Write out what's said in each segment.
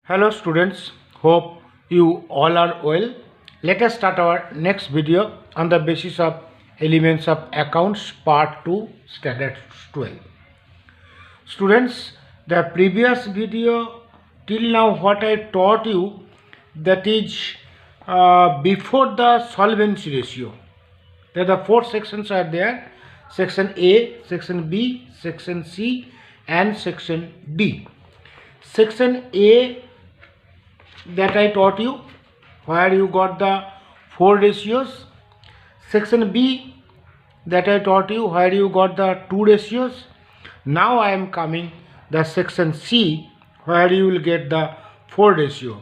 Hello students, hope you all are well. Let us start our next video on the basis of elements of accounts part 2 standard 12. Students, the previous video till now what I taught you, that is before the solvency ratio. There the four sections are there: section A, section B, section C and section D. Section A that I taught you, where you got the four ratios. Section B that I taught you, where you got the two ratios. Now I am coming the section C, where you will get the four ratio.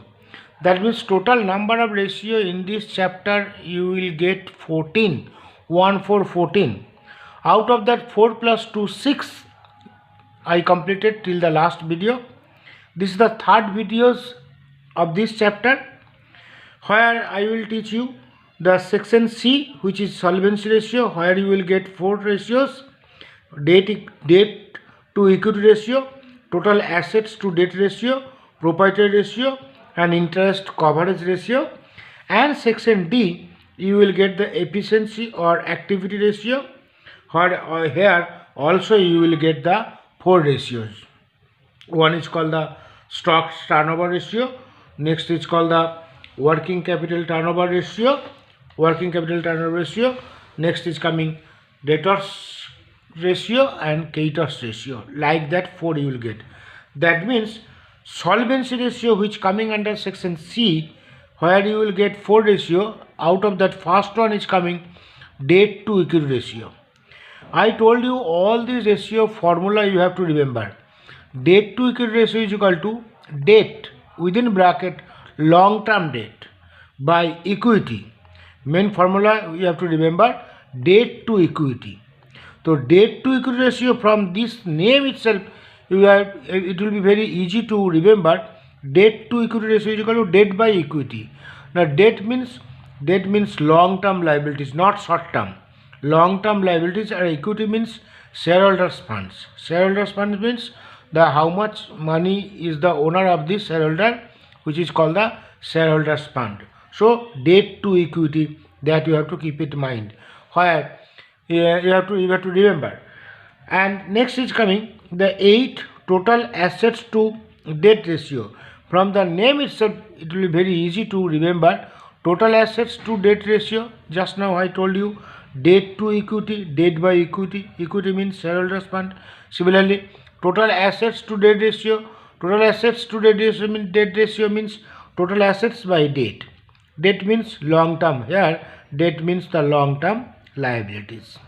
That means total number of ratio in this chapter you will get 14. 1 4 14. Out of that 4 plus 2 6 I completed till the last video. This is the third videos of this chapter, where I will teach you the section C, which is solvency ratio, where you will get four ratios: debt to equity ratio, total assets to debt ratio, proprietary ratio and interest coverage ratio. And section D, you will get the efficiency or activity ratio, where here also you will get the four ratios. One is called the stock turnover ratio, next is called the working capital turnover ratio, next is coming debtors ratio and creditors ratio. Like that four you will get. That means solvency ratio, which coming under section C, where you will get four ratio. Out of that first one is coming debt to equity ratio. I told you all these ratio formula you have to remember. Debt to equity ratio is equal to debt within bracket long term debt by equity. Main formula you have to remember, debt to equity. So debt to equity ratio, from this name itself it will be very easy to remember. Debt to equity ratio is equal to debt by equity. Now debt means long term liabilities, not short term. Long term liabilities, and equity means shareholders funds. Shareholders funds means the how much money is the owner of this shareholder, which is called the shareholders fund. So debt to equity, that you have to keep it in mind, where you have to remember. And next is coming the 8 total assets to debt ratio. From the name itself it will be very easy to remember. Total assets to debt ratio, just now I told you, debt to equity, debt by equity. Equity means shareholders fund. Similarly, total assets to debt ratio. Total assets to debt ratio means total assets by debt. Debt means long term. Here debt means the long term liabilities.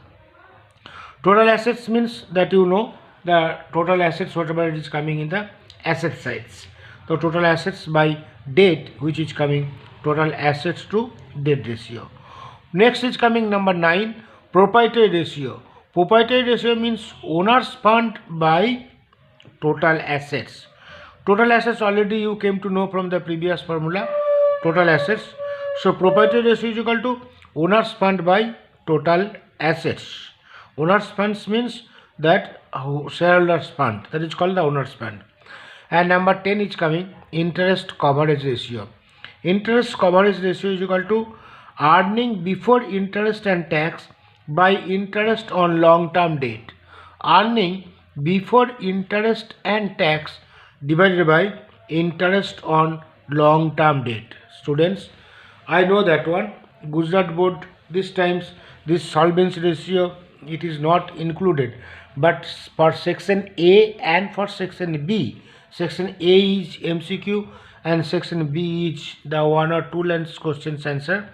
Total assets means that you know the total assets whatever it is coming in the asset sides. So total assets by debt, which is coming total assets to debt ratio. Next is coming number 9, proprietary ratio. Proprietary ratio means owner's fund by total assets. Total assets already you came to know from the previous formula, total assets. So proprietary ratio is equal to owner's fund by total assets. Owner's funds means that shareholders fund, that is called the owner's fund. And number 10 is coming interest coverage ratio. Interest coverage ratio is equal to earning before interest and tax by interest on long term debt. Earning before interest and tax divided by interest on long term debt. Students, I know that one. Gujarat board this times this solvency ratio it is not included, but for section A and for section B, section A is MCQ and section B is the 1 or 2 lines questions answer.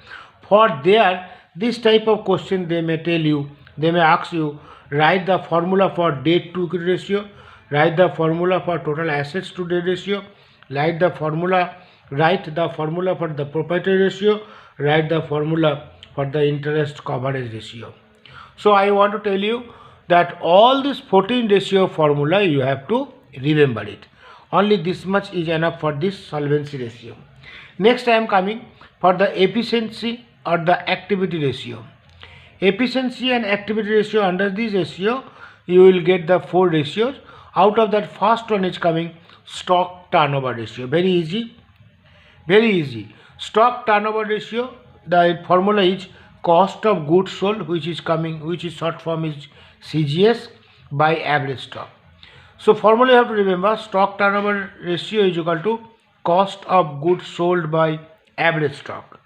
For there this type of question they may tell you, they may ask you, write the formula for debt to equity ratio, write the formula for total assets to debt ratio, write the formula for the proprietary ratio, write the formula for the interest coverage ratio. So I want to tell you that all this 14 ratio formula you have to remember it. Only this much is enough for this solvency ratio. Next I am coming for the efficiency or the activity ratio. Efficiency and activity ratio, under this ratio you will get the four ratios. Out of that first one is coming stock turnover ratio. Very easy. Very easy. Stock turnover ratio, the formula is cost of goods sold, which is short form is CGS, by average stock. So formula you have to remember, stock turnover ratio is equal to cost of goods sold by average stock.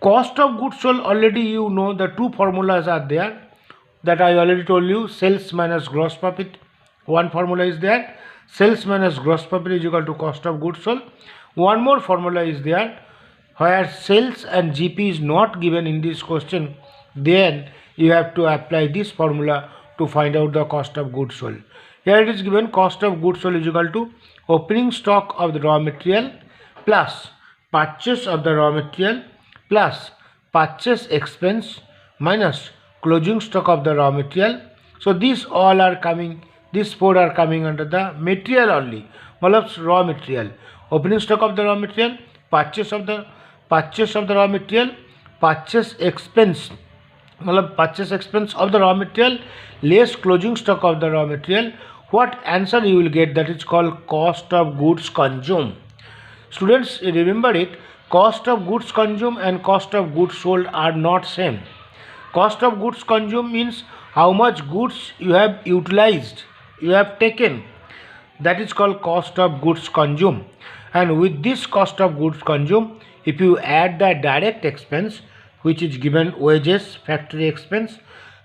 Cost of goods sold, already you know the two formulas are there that I already told you, sales minus gross profit. One formula is there, sales minus gross profit is equal to cost of goods sold. One more formula is there, where sales and GP is not given in this question, then you have to apply this formula to find out the cost of goods sold. Here it is given, cost of goods sold is equal to opening stock of the raw material plus purchase of the raw material plus purchase expense minus closing stock of the raw material. So these all are coming, these four are coming under the material only, raw material. Opening stock of the raw material, purchase of the raw material, purchase expense of the raw material, less closing stock of the raw material. What answer you will get? That is called cost of goods consumed. Students, remember it, cost of goods consumed and cost of goods sold are not same. Cost of goods consumed means how much goods you have utilized, you have taken. That is called cost of goods consumed. And with this cost of goods consumed, if you add the direct expense, which is given wages, factory expense,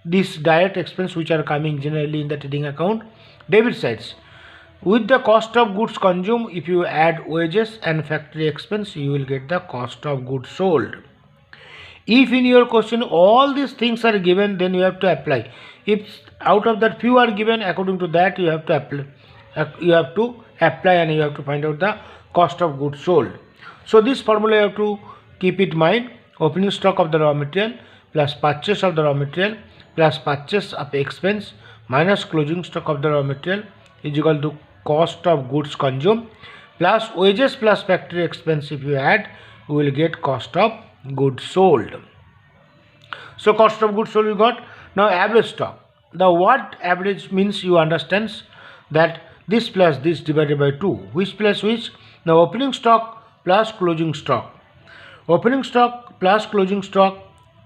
this direct expense which are coming generally in the trading account, debit sides. With the cost of goods consumed, if you add wages and factory expense, you will get the cost of goods sold. If in your question all these things are given, then you have to apply. If out of that few are given, according to that you have to apply. And you have to find out the cost of goods sold. So this formula you have to keep it in mind. Opening stock of the raw material plus purchase of the raw material plus purchase of expense minus closing stock of the raw material is equal to cost of goods consumed plus wages plus factory expense. If you add, you will get cost of goods sold. So cost of goods sold you got. Now average stock. The word average means you understand that this plus this divided by 2. Which plus which? Now opening stock plus closing stock. Opening stock plus closing stock,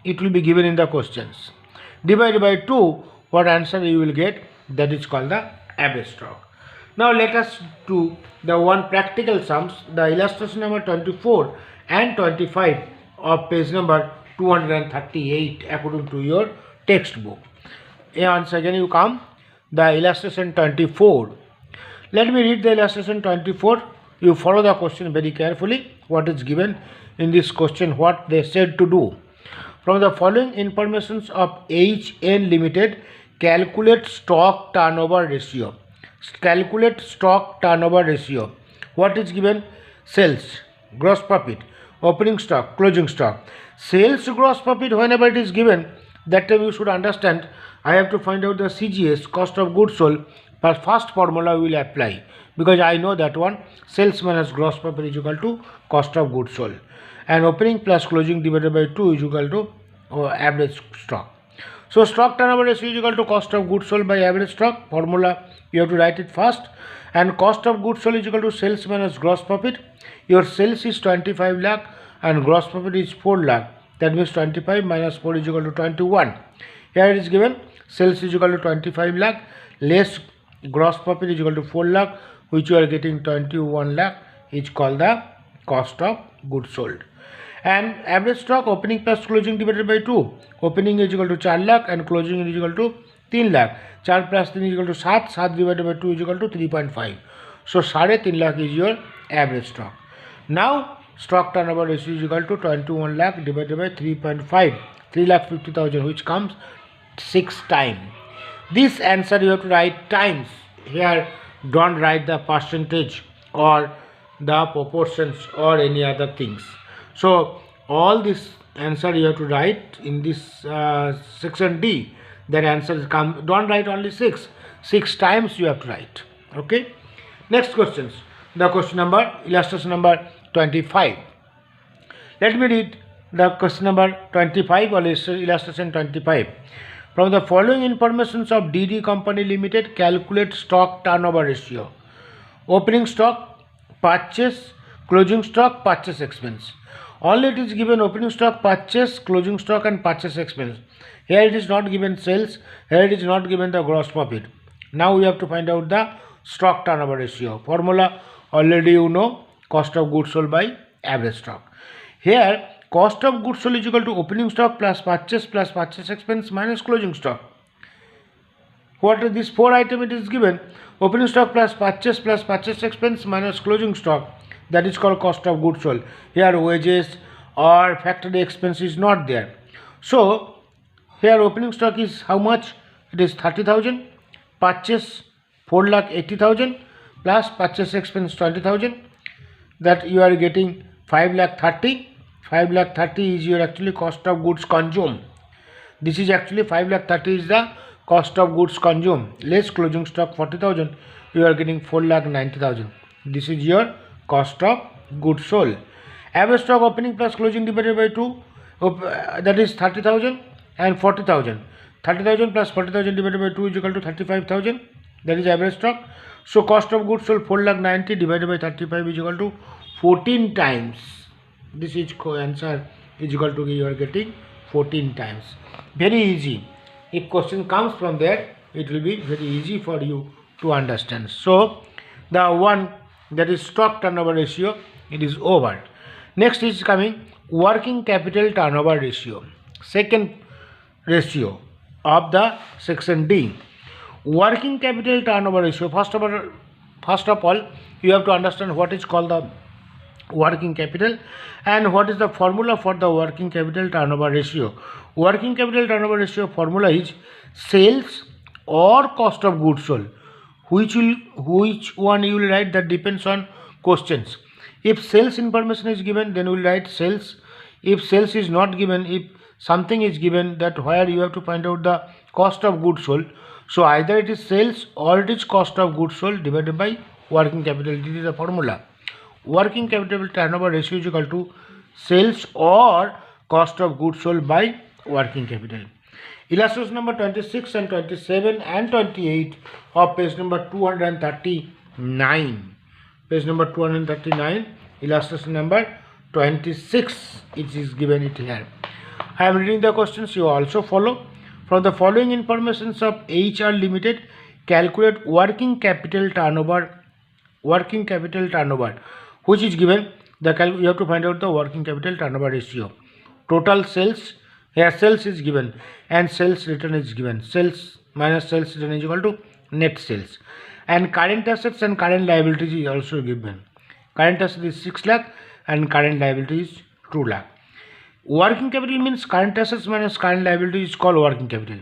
it will be given in the questions. Divided by 2, what answer you will get? That is called the average stock. Now let us do the one practical sums. The illustration number 24 and 25 of page number 238 according to your textbook. Once again you come, the illustration 24. Let me read the illustration 24. You follow the question very carefully. What is given in this question, what they said to do. From the following informations of HN Limited, calculate stock turnover ratio. Calculate stock turnover ratio. What is given? Sales, gross profit, opening stock, closing stock. Sales gross profit, whenever it is given, that time you should understand, I have to find out the CGS, cost of goods sold. But first formula we will apply, because I know that one, sales minus gross profit is equal to cost of goods sold. And opening plus closing divided by 2 is equal to average stock. So stock turnover ratio is equal to cost of goods sold by average stock. Formula you have to write it first. And cost of goods sold is equal to sales minus gross profit. Your sales is 25 lakh and gross profit is 4 lakh. That means 25 minus 4 is equal to 21. Here it is given, sales is equal to 25 lakh less gross profit is equal to 4 lakh, which you are getting 21 lakh, is called the cost of goods sold. And average stock, opening plus closing divided by 2. Opening is equal to 4 lakh and closing is equal to 3 lakh. 4 plus 3 is equal to 7. 7 divided by 2 is equal to 3.5. So 3.5 lakh is your average stock. Now stock turnover ratio is equal to 21 lakh divided by 3.5. 3,50,000, which comes 6 times. This answer you have to write times. Here don't write the percentage or the proportions or any other things. So all this answer you have to write in this section D. That answer is come. Don't write only 6. 6 times you have to write. Okay. Next questions. The question number, illustration number 25. Let me read the question number 25 or illustration 25. From the following informations of DD Company Limited, calculate stock turnover ratio. opening stock, purchase, closing stock, purchase expense. Only it is given opening stock, purchase, closing stock and purchase expense. Here it is not given sales, here it is not given the gross profit. Now we have to find out the stock turnover ratio. Formula already you know, cost of goods sold by average stock. Here cost of goods sold is equal to opening stock plus purchase expense minus closing stock. What are these four items it is given? Opening stock plus purchase expense minus closing stock. That is called cost of goods sold. Here wages or factory expense is not there. So here opening stock is how much? It is 30,000. Purchase 4,80,000 plus purchase expense 20,000. That you are getting 5,30,000. 5,30,000 is your actually cost of goods consumed. This is actually 5,30,000 is the cost of goods consumed. Less closing stock 40,000. You are getting 4,90,000. This is your cost of goods sold. Average stock opening plus closing divided by 2, that is 30,000 and 40,000. 30,000 plus 40,000 divided by 2 is equal to 35,000. That is average stock. So cost of goods sold 4,90,000 divided by 35 is equal to 14 times. This is answer is equal to you are getting 14 times. Very easy. If question comes from there, it will be very easy for you to understand. So the one that is stock turnover ratio, it is over. Next is coming working capital turnover ratio. Second ratio of the section D. Working capital turnover ratio. First of all, you have to understand what is called the working capital and what is the formula for the working capital turnover ratio. Working capital turnover ratio formula is sales or cost of goods sold. Which one you will write, that depends on questions. If sales information is given, then we will write sales. If sales is not given, if something is given, that where you have to find out the cost of goods sold. So either it is sales or it is cost of goods sold divided by working capital. This is the formula. Working capital turnover ratio is equal to sales or cost of goods sold by working capital. Illustration number 26 and 27 and 28 of page number 239. Page number 239, illustration number 26, it is given it here. I am reading the questions, you also follow. From the following informations of HR Limited, calculate working capital turnover. Which is given, you have to find out the working capital turnover ratio. Total sales, here sales is given and sales return is given. Sales minus sales return is equal to net sales. And current assets and current liabilities is also given. Current asset is 6 lakh and current liability is 2 lakh. Working capital means current assets minus current liability is called working capital.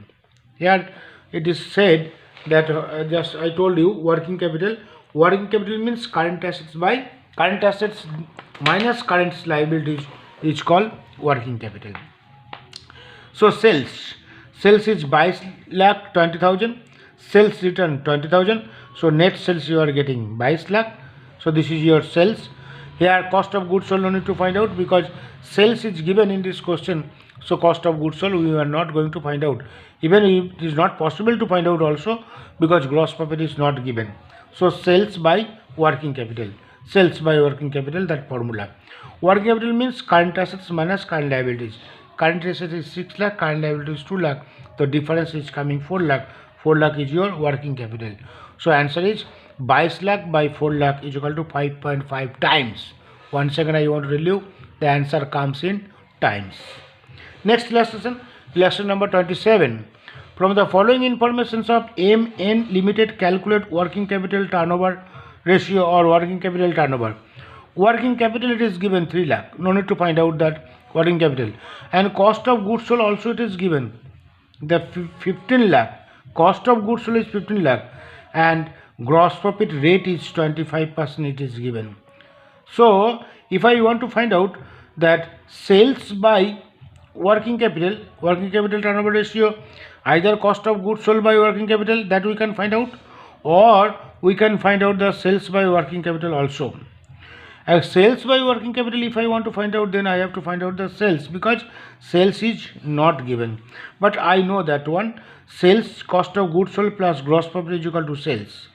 Here it is said that just I told you working capital means current assets minus current liabilities is called working capital. So sales is 22 lakh 20,000, sales return 20,000. So net sales you are getting 22 lakh. So this is your sales. Here cost of goods sold no need to find out because sales is given in this question. So cost of goods sold we are not going to find out. Even if it is not possible to find out also because gross profit is not given. So sales by working capital. Sales by working capital, that formula. Working capital means current assets minus current liabilities. Current assets is 6 lakh, current liability is 2 lakh. The difference is coming 4 lakh. 4 lakh is your working capital. So answer is 22 lakh by 4 lakh is equal to 5.5 times. Once again I want to tell you the answer comes in times. Next illustration number 27. From the following informations of MN Limited, calculate working capital turnover ratio or working capital turnover. Working capital it is given 3 lakh. No need to find out that working capital. And cost of goods sold also it is given. The 15 lakh. Cost of goods sold is 15 lakh. And gross profit rate is 25% it is given. So if I want to find out that sales by working capital turnover ratio, either cost of goods sold by working capital, that we can find out, or we can find out the sales by working capital also. As sales by working capital, if I want to find out, then I have to find out the sales because sales is not given. But I know that one, sales cost of goods sold plus gross profit is equal to sales.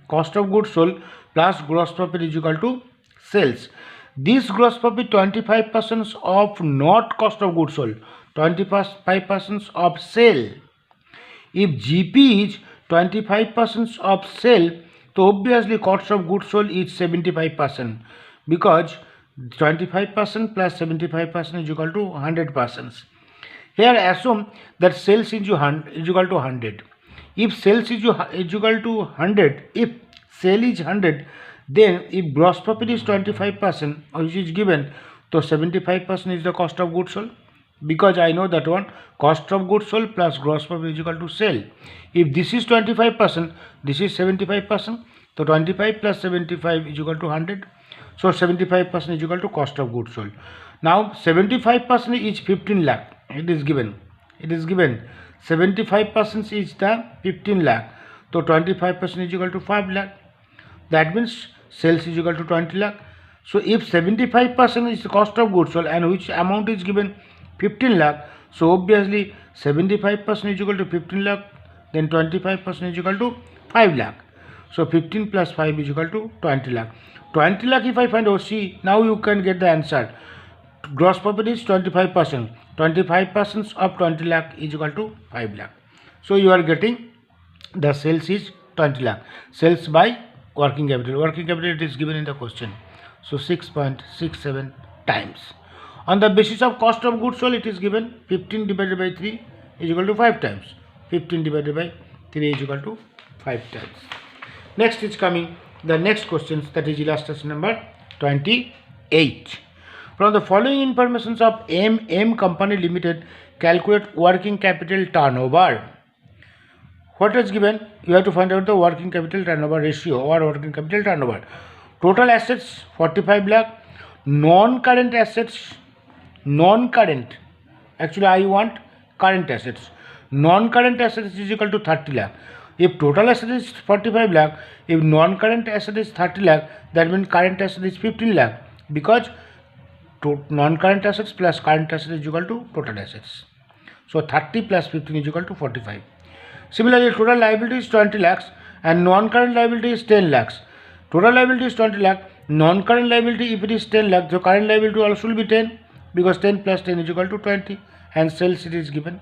Cost of goods sold plus gross profit is equal to sales. This gross profit 25% of not cost of goods sold, 25% of sale. If GP is 25% of sale, so obviously cost of goods sold is 75% because 25% plus 75% is equal to 100%. Here assume that sales is equal to 100. If sales is equal to 100, if sale is 100, then if gross profit is 25%, which is given, so 75% is the cost of goods sold, because I know that one cost of goods sold plus gross profit is equal to sale. If this is 25%, this is 75%, so 25 plus 75 is equal to 100. So 75% is equal to cost of goods sold. Now 75% is 15 lakh. It is given. 75% is the 15 lakh. So 25% is equal to 5 lakh. That means sales is equal to 20 lakh. So if 75% is the cost of goods sold and which amount is given 15 lakh, so obviously 75% is equal to 15 lakh, then 25% is equal to 5 lakh. So 15 plus 5 is equal to 20 lakh. 20 lakh if I find OC, now you can get the answer. Gross profit is 25%. 25% of 20 lakh is equal to 5 lakh. So you are getting the sales is 20 lakh. Sales by working capital. Working capital it is given in the question. So 6.67 times. On the basis of cost of goods sold, it is given 15 divided by 3 is equal to 5 times. 15 divided by 3 is equal to 5 times. Next is coming the next questions, that is illustration number 28. From the following informations of M Company Limited, calculate working capital turnover. What is given? You have to find out the working capital turnover ratio or working capital turnover. Total assets 45 lakh, non-current assets, actually I want current assets. Non-current assets is equal to 30 lakh. If total asset is 45 lakh, if non-current asset is 30 lakh, that means current asset is 15 lakh, because non-current assets plus current asset is equal to total assets. So 30 plus 15 is equal to 45. Similarly, total liability is 20 lakhs and non-current liability is 10 lakhs. Total liability is 20 lakh, non-current liability if it is 10 lakh, so current liability also will be 10, because 10 plus 10 is equal to 20, and sales it is given.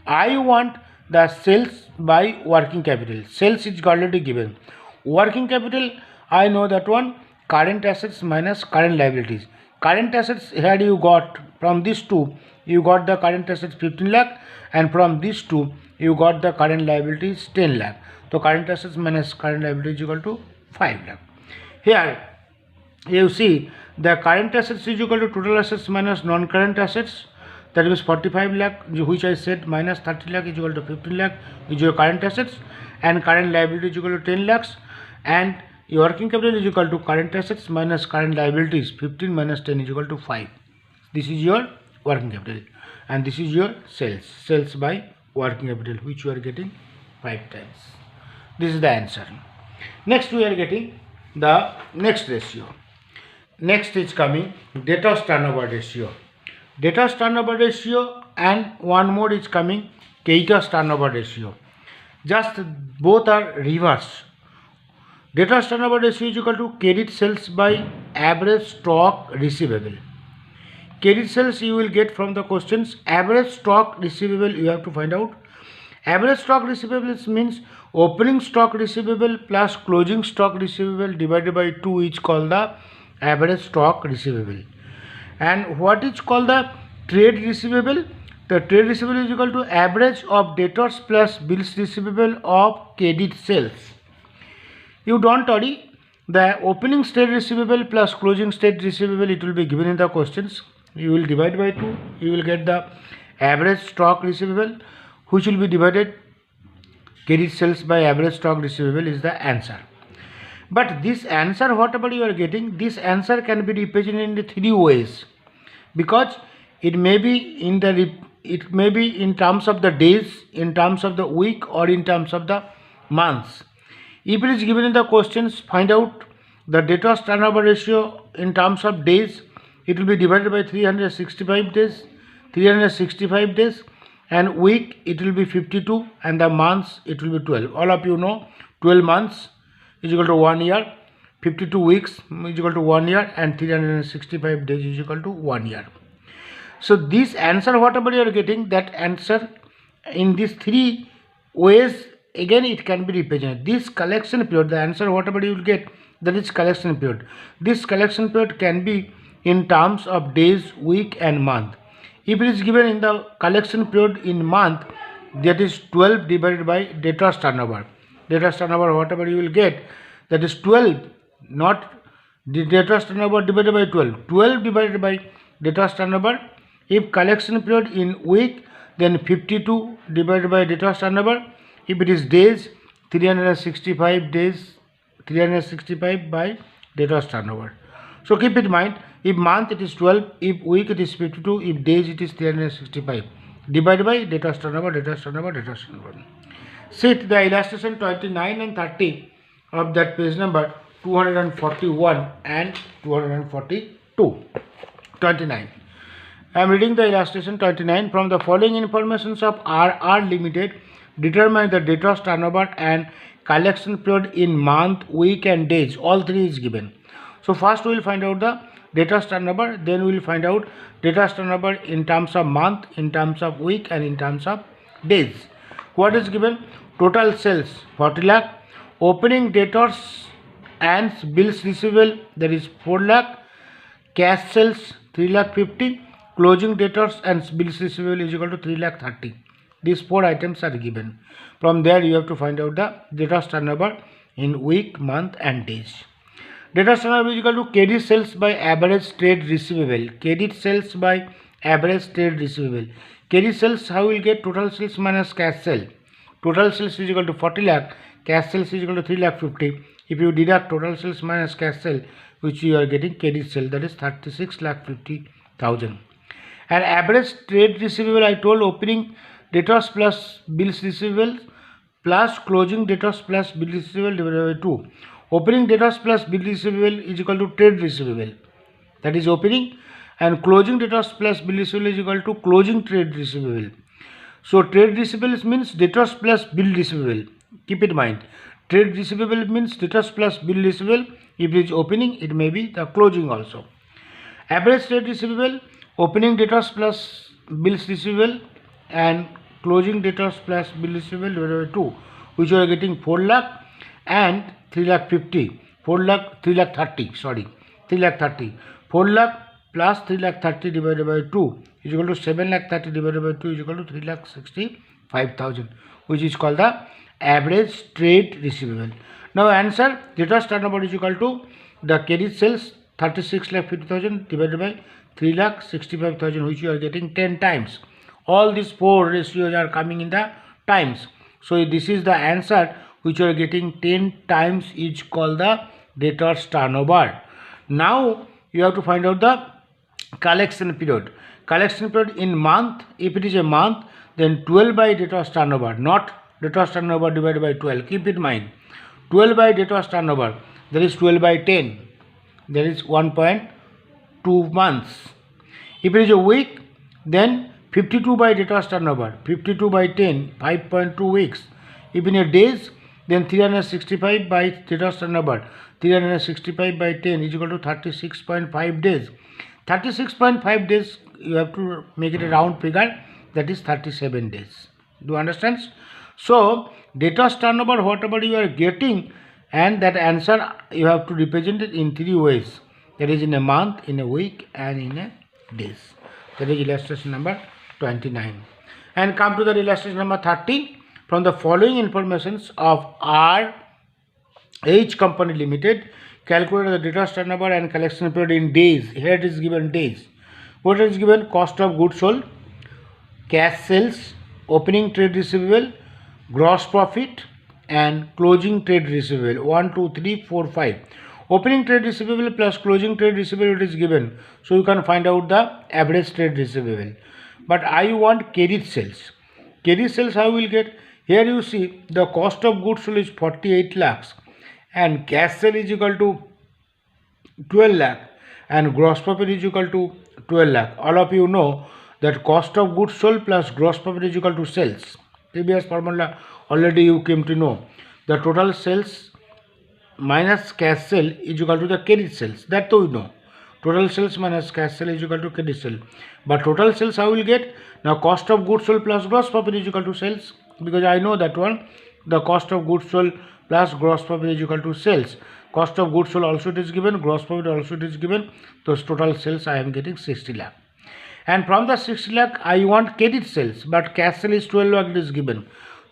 I want the sales by working capital. Sales is already given. Working capital, I know that one, current assets minus current liabilities. Current assets, here you got from these two, you got the current assets 15 lakh, and from these two you got the current liabilities 10 lakh. So current assets minus current liability is equal to 5 lakh. Here you see the current assets is equal to total assets minus non-current assets, that means 45 lakh, which I said, minus 30 lakh is equal to 15 lakh is your current assets, and current liability is equal to 10 lakhs, and your working capital is equal to current assets minus current liabilities, 15 minus 10 is equal to 5. This is your working capital, and this is your sales by working capital, which you are getting 5 times. This is the answer. Next we are getting the next ratio. Next is coming debtors turnover ratio. Debtors turnover ratio, and one more is coming creditors turnover ratio. Just both are reverse. Debtors turnover ratio is equal to credit sales by average stock receivable. Credit sales you will get from the questions. Average stock receivable you have to find out. Average stock receivables means opening stock receivable plus closing stock receivable divided by 2 is called the average stock receivable. And what is called the trade receivable? The trade receivable is equal to average of debtors plus bills receivable of credit sales. You don't worry, the opening state receivable plus closing state receivable, it will be given in the questions. You will divide by 2, you will get the average stock receivable, which will be divided credit sales by average stock receivable is the answer. But this answer, whatever you are getting, this answer can be represented in 3 ways, because it may be in terms of the days, in terms of the week, or in terms of the months. If it is given in the questions, find out the debtors turnover ratio in terms of days, it will be divided by 365 days, and week it will be 52, and the months it will be 12. All of you know 12 months is equal to 1 year, 52 weeks is equal to 1 year, and 365 days is equal to 1 year. So this answer, whatever you are getting, that answer in these three ways, again it can be represented. This collection period, the answer whatever you will get, that is collection period. This collection period can be in terms of days, week and month. If it is given in the collection period in month, that is 12 divided by debtors turnover. Debtors turnover, whatever you will get, that is 12, not the debtors turnover divided by 12. 12 divided by debtors turnover. If collection period in week, then 52 divided by debtors turnover. If it is days, 365 days, 365 by debtors turnover. So keep in mind, if month it is 12, if week it is 52, if days it is 365. Divided by debtors turnover, debtors turnover, debtors turnover. See the illustration 29 and 30 of that page number 241 and 242. 29. I am reading the illustration 29. From the following informations of RR Limited, determine the debtors turnover and collection period in month, week and days. All three is given. So first we will find out the debtors turnover, then we will find out debtors turnover in terms of month, in terms of week and in terms of days. What is given? Total sales 40 lakh, opening debtors and bills receivable, that is 4 lakh, cash sales 3 lakh 50, closing debtors and bills receivable is equal to 3 lakh 30. These four items are given. From there you have to find out the debtors turnover in week, month and days. Debtors turnover is equal to credit sales by average trade receivable. Credit sales by average trade receivable. Credit sales, how we will get? Total sales minus cash sale. Total sales is equal to 40 lakh, cash sales is equal to 3 lakh 50. If you deduct total sales minus cash sale, which you are getting credit sale, that is 36 lakh 50,000. And average trade receivable, I told, opening debtors plus bills receivable plus closing debtors plus bill receivable divided by 2. Opening debtors plus bill receivable is equal to trade receivable, that is opening, and closing debtors plus bill receivable is equal to closing trade receivable. So trade receivable means debtors plus bill receivable. Keep in mind, trade receivable means debtors plus bill receivable. If it is opening, it may be the closing also. Average trade receivable, opening debtors plus bills receivable and closing debtors plus bill receivable divided by 2, which you are getting 4 lakh and 3 lakh 50. 4 lakh, 3 lakh 30, sorry, 3 lakh 30. 4 lakh plus 3 lakh 30 divided by 2 is equal to 7 lakh 30 divided by 2 is equal to 3 lakh 65,000, which is called the average trade receivable. Now answer, debtors turnover is equal to the credit sales 36 lakh 50,000 divided by 3 lakh 65,000, which you are getting 10 times. All these four ratios are coming in the times. So this is the answer which you are getting 10 times is called the debtors turnover. Now you have to find out the collection period. Collection period in month, if it is a month, then 12 by debtors turnover, not debtors turnover divided by 12. Keep in mind, 12 by debtors turnover, that is 12 by 10, that is 1.2 months. If it is a week, then 52 by debtors turnover, 52 by 10, 5.2 weeks. If in a days, then 365 by debtors turnover, 365 by 10 is equal to 36.5 days. 36.5 days, you have to make it a round figure, that is 37 days. Do you understand? So debtors turnover, whatever you are getting, and that answer you have to represent it in three ways, that is in a month, in a week and in a days. That is illustration number 29. And come to the illustration number 30. From the following informations of RH Company Limited, calculate the debtors turnover and collection period in days. Here it is given days. What is given? Cost of goods sold, cash sales, opening trade receivable, gross profit and closing trade receivable. 1, 2, 3, 4, 5. Opening trade receivable plus closing trade receivable is given. So you can find out the average trade receivable. But I want credit sales. Credit sales how we will get? Here you see the cost of goods sold is 48 lakhs and cash sale is equal to 12 lakh and gross profit is equal to 12 lakh. All of you know that cost of goods sold plus gross profit is equal to sales. Previous formula already you came to know. The total sales minus cash sale is equal to the credit sales. That too we know. Total sales minus cash sale is equal to credit sale. But total sales I will get, now cost of goods sold plus gross profit is equal to sales, because I know that one. The cost of goods sold plus gross profit is equal to sales. Cost of goods sold also it is given, gross profit also it is given. Those total sales I am getting 60 lakh. And from the 60 lakh I want credit sales, but cash sale is 12 lakh it is given.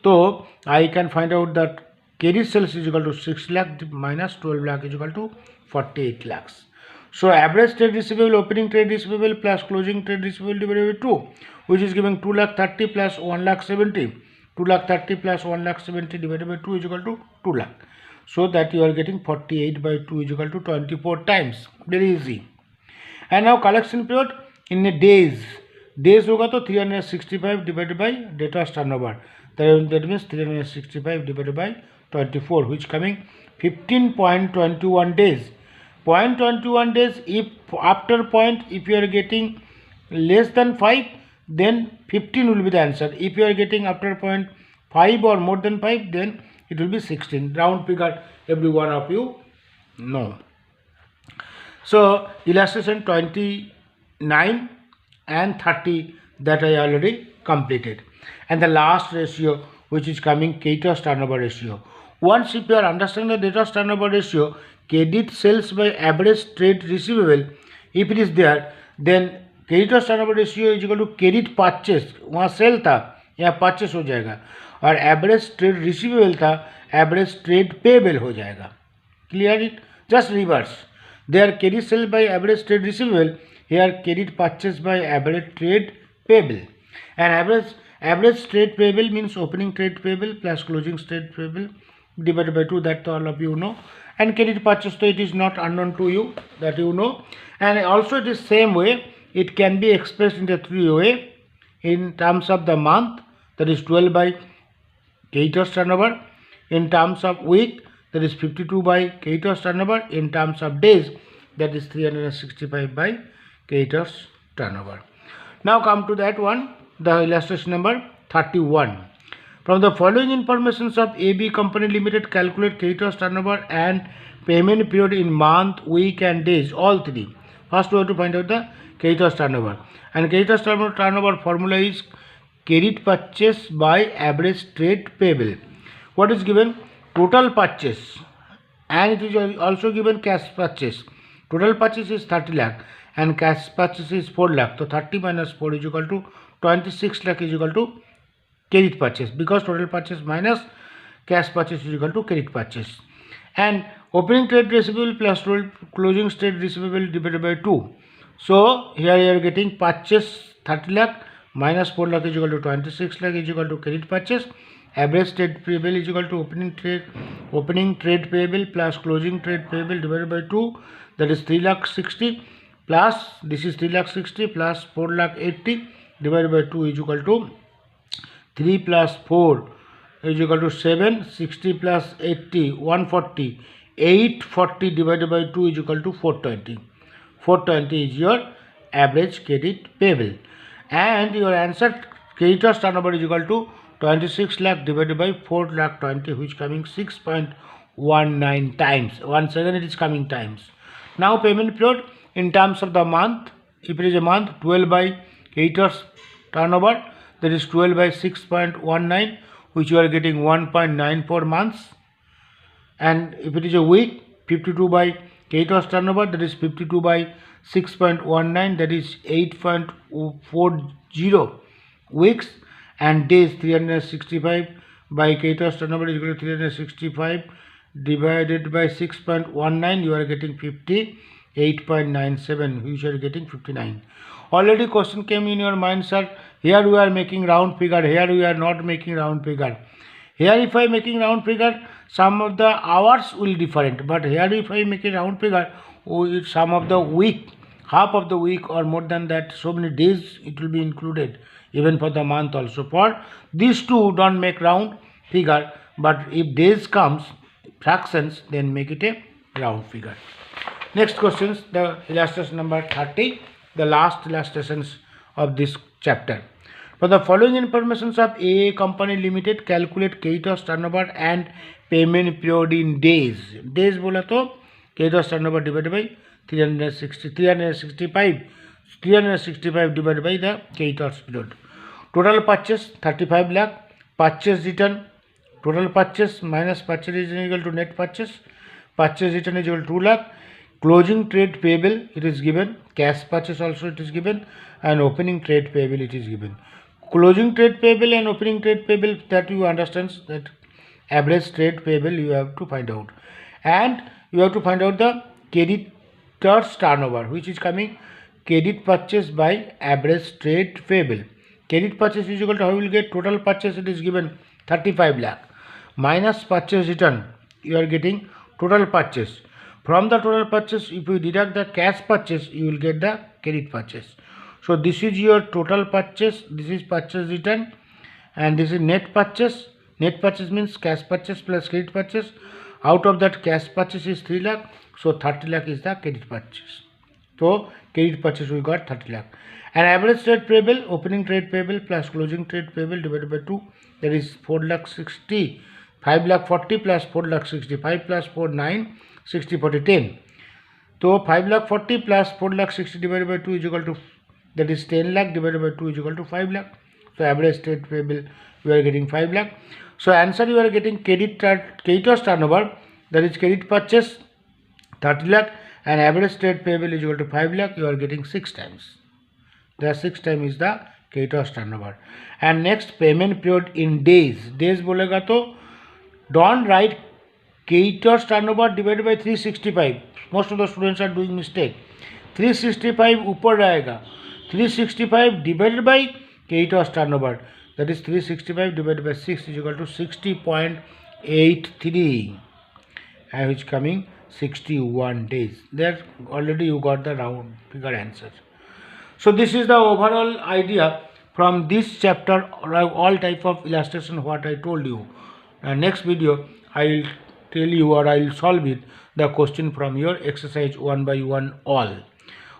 So I can find out that credit sales is equal to 6 lakh minus 12 lakh is equal to 48 lakhs. So average trade receivable, opening trade receivable plus closing trade receivable divided by 2, which is giving 2 lakh 30 plus 1 lakh 70. 2 lakh 30 plus 1 lakh 70 divided by 2 is equal to 2 lakh. So that you are getting 48 by 2 is equal to 24 times. Very easy. And now collection period in a days. Days होगा तो 365 divided by debtors turnover. That means 365 divided by 24, which coming 15.21 days. 0.21 days, if after point, if you are getting less than 5, then 15 will be the answer. If you are getting after point 5 or more than 5, then it will be 16. Round figure, every one of you know. So illustration 29 and 30 that I already completed. And the last ratio, which is coming creditors turnover ratio. Once if you are understanding the debtors turnover ratio, credit sales by average trade receivable, if it is there, then creditors turnover ratio is equal to credit purchase. वहाँ cell था, यहाँ purchase हो जाएगा, और average trade receivable था, average trade payable हो जाएगा. Clear it? Just reverse. There credit sale by average trade receivable, here credit purchase by average trade payable. And average trade payable means opening trade payable plus closing trade payable divided by 2, that all of you know. And credit purchase, so it is not unknown to you, that you know. And also it is same way, it can be expressed in the 3 way. In terms of the month, that is 12 by creditors turnover. In terms of week, that is 52 by creditors turnover. In terms of days, that is 365 by creditors turnover. Now come to that one, the illustration number 31. From the following informations of AB Company Limited, calculate creditors turnover and payment period in month, week and days, all three. First we have to find out the creditors turnover. And creditors turnover formula is credit purchase by average trade payable. What is given? Total purchase, and it is also given cash purchase. Total purchase is 30 lakh and cash purchase is 4 lakh. So 30 minus 4 is equal to 26 lakh is equal to credit purchase, because total purchase minus cash purchase is equal to credit purchase. And opening trade receivable plus closing trade receivable divided by 2. So here you are getting purchase 30 lakh minus 4 lakh is equal to 26 lakh is equal to credit purchase. Average trade payable is equal to opening trade payable plus closing trade payable divided by 2, that is 3 lakh 60 plus this is 3 lakh 60 plus 4 lakh 80 divided by 2 is equal to 3 plus 4 is equal to 7, 60 plus 80, 140, 840 divided by 2 is equal to 420. 420 is your average credit payable. And your answer creditors turnover is equal to 26 lakh divided by 4 lakh 20, which coming 6.19 times. Once again it is coming times. Now payment period in terms of the month, if it is a month, 12 by creditors turnover, that is 12 by 6.19, which you are getting 1.94 months. And if it is a week, 52 by creditors turnover, that is 52 by 6.19, that is 8.40 weeks. And days, 365 by creditors turnover is equal to 365 divided by 6.19, you are getting 58.97, which you are getting 59. Already question came in your mind, sir, here we are making round figure, here we are not making round figure. Here if I am making round figure, some of the hours will be different, but here if I make a round figure, some of the week, half of the week or more than that, so many days it will be included, even for the month also. For these two don't make round figure, but if days comes, fractions, then make it a round figure. Next questions, the illustration number 30, the last illustrations of this chapter. For the following informations of A Company Limited, calculate creditors turnover and payment period in days बोला तो creditors turnover divided by 365 divided by the creditors period. Total purchase 35 lakh. Purchase return, total purchase minus purchase is equal to net purchase. Purchase return is equal to 2 lakh. Closing trade payable, it is given. Cash purchase also it is given, and opening trade payable it is given. Closing trade payable and opening trade payable, that you understand, that average trade payable you have to find out, and you have to find out the creditors turnover, which is coming credit purchase by average trade payable. Credit purchase is equal to, how you will get total purchase, it is given 35 lakh minus purchase return, you are getting total purchase. From the total purchase, if you deduct the cash purchase, you will get the credit purchase. So this is your total purchase, this is purchase return, and this is net purchase. Net purchase means cash purchase plus credit purchase. Out of that, cash purchase is 3 lakh, so 30 lakh is the credit purchase. So credit purchase we got 30 lakh. And average trade payable, opening trade payable plus closing trade payable divided by 2, that is 4 lakh 60, 5 lakh 40 plus 4 lakh 60, 5 plus 4 9, 60 40 10. So 5 lakh 40 plus 4 lakh 60 divided by 2 is equal to, that is 10 lakh divided by 2 is equal to 5 lakh. So average trade payable we are getting 5 lakh. So answer, you are getting creditors turnover, that is credit purchase 30 lakh, and average trade payable is equal to 5 lakh, you are getting 6 times. The 6 times is the creditors turnover. And next, payment period in days. Days बोलेगा तो don't write creditors turnover divided by 365. Most of the students are doing mistake. 365 ऊपर रहेगा. 365 divided by creditors turnover, that is 365 divided by 6 is equal to 60.83, and which coming 61 days. There already you got the round figure answer. So this is the overall idea from this chapter, all type of illustration what I told you. Next video I will tell you, or I will solve it, the question from your exercise 1 by 1 all.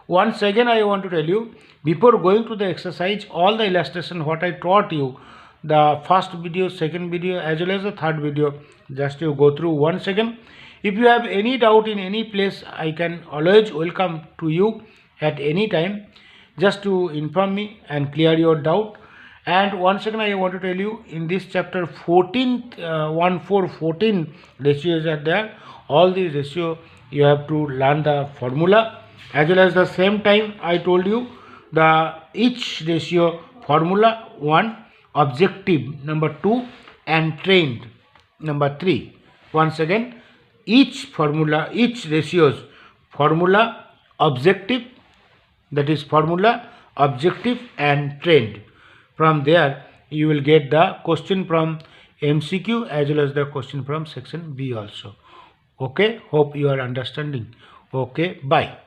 Once again I want to tell you, before going to the exercise, all the illustration what I taught you, the first video, second video as well as the third video, just you go through once again. If you have any doubt in any place, I can always welcome to you at any time, just to inform me and clear your doubt. And once again I want to tell you, in this chapter 14 ratios are there. All these ratio you have to learn the formula, as well as the same time I told you the each ratio formula 1, objective number 2, and trend number 3. Once again, each formula, each ratios formula, objective, that is formula, objective and trend. From there you will get the question from MCQ as well as the question from section B also. Okay, hope you are understanding. Okay, bye.